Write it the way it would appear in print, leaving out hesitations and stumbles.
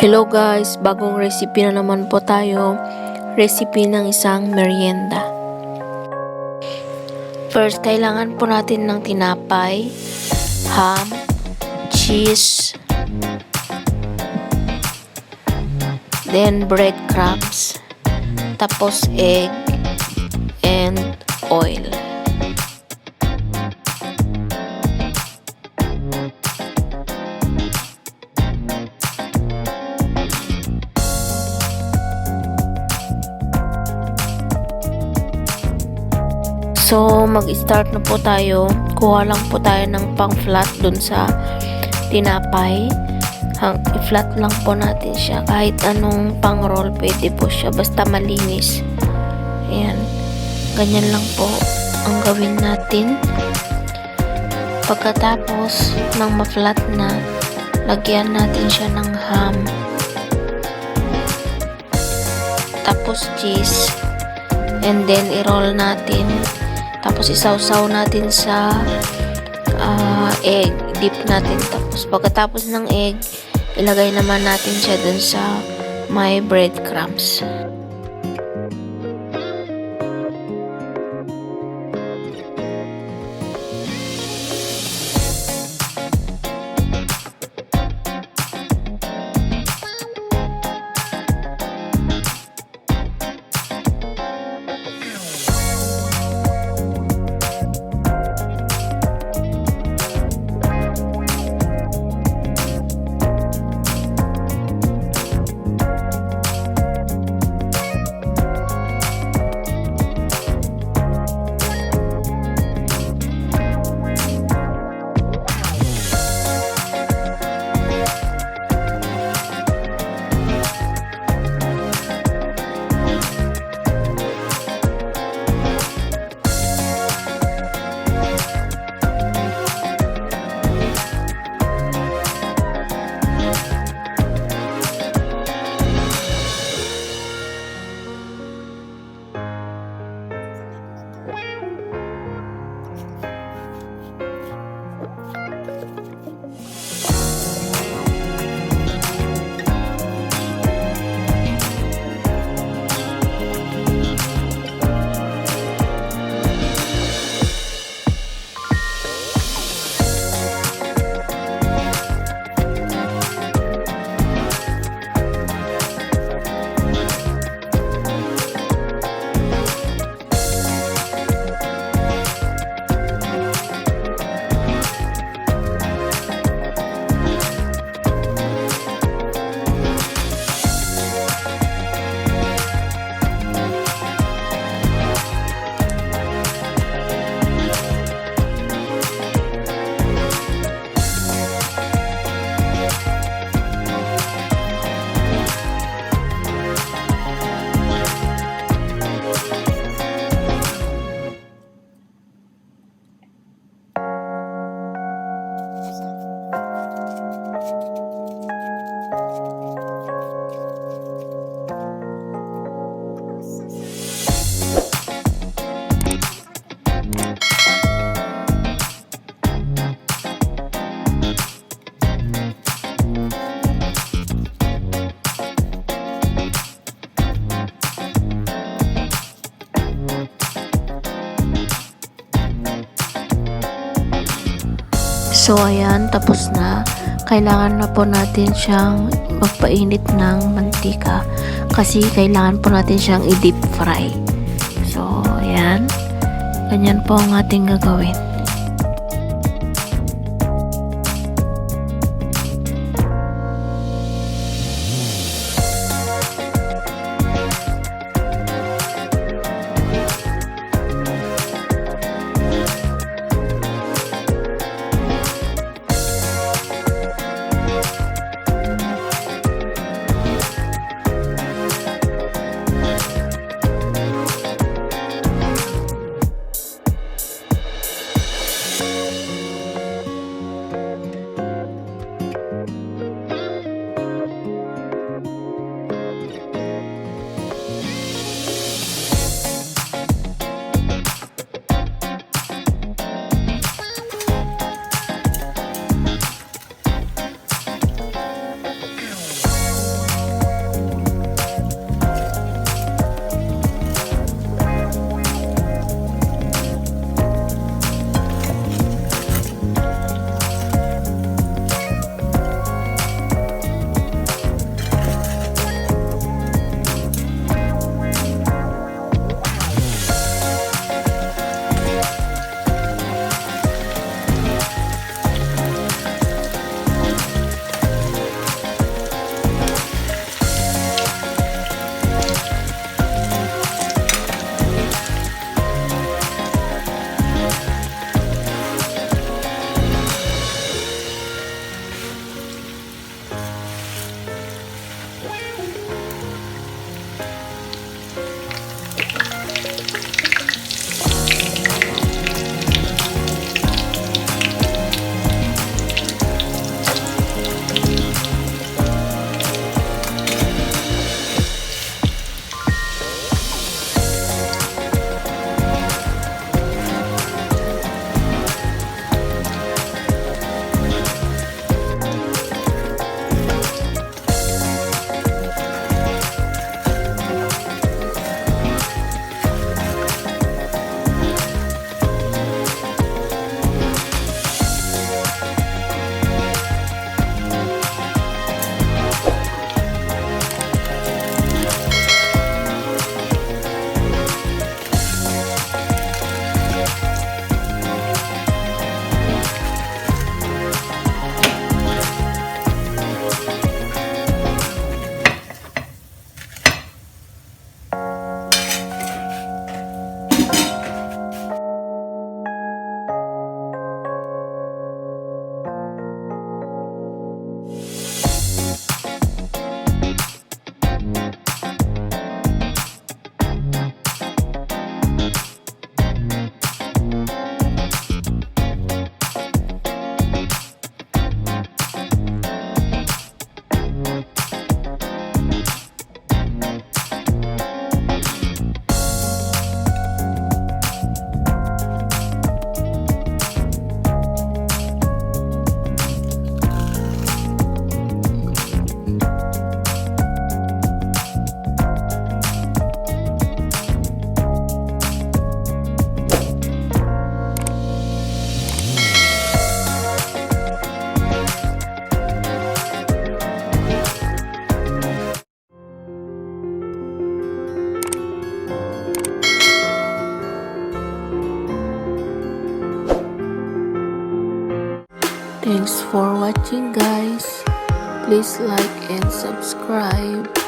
Hello guys, bagong recipe na naman po tayo. Recipe ng isang merienda. First, kailangan po natin ng tinapay, ham, cheese, then breadcrumbs, tapos egg, and oil. So, mag-start na po tayo. Kuha lang po tayo ng pang-flat dun sa tinapay. I-flat lang po natin siya. Kahit anong pang-roll, pwede po siya. Basta malinis. Ayan. Ganyan lang po ang gawin natin. Pagkatapos ng ma-flat na, lagyan natin siya ng ham. Tapos cheese. And then, i-roll natin. Tapos isawsaw natin sa egg, dip natin. Tapos pagkatapos ng egg, ilagay naman natin siya dun sa may breadcrumbs. So, ayan, tapos na. Kailangan na po natin siyang magpainit ng mantika kasi kailangan po natin siyang i-deep fry. So, ayan. Ganyan po ang ating gagawin. Thanks for watching guys. Please like and subscribe.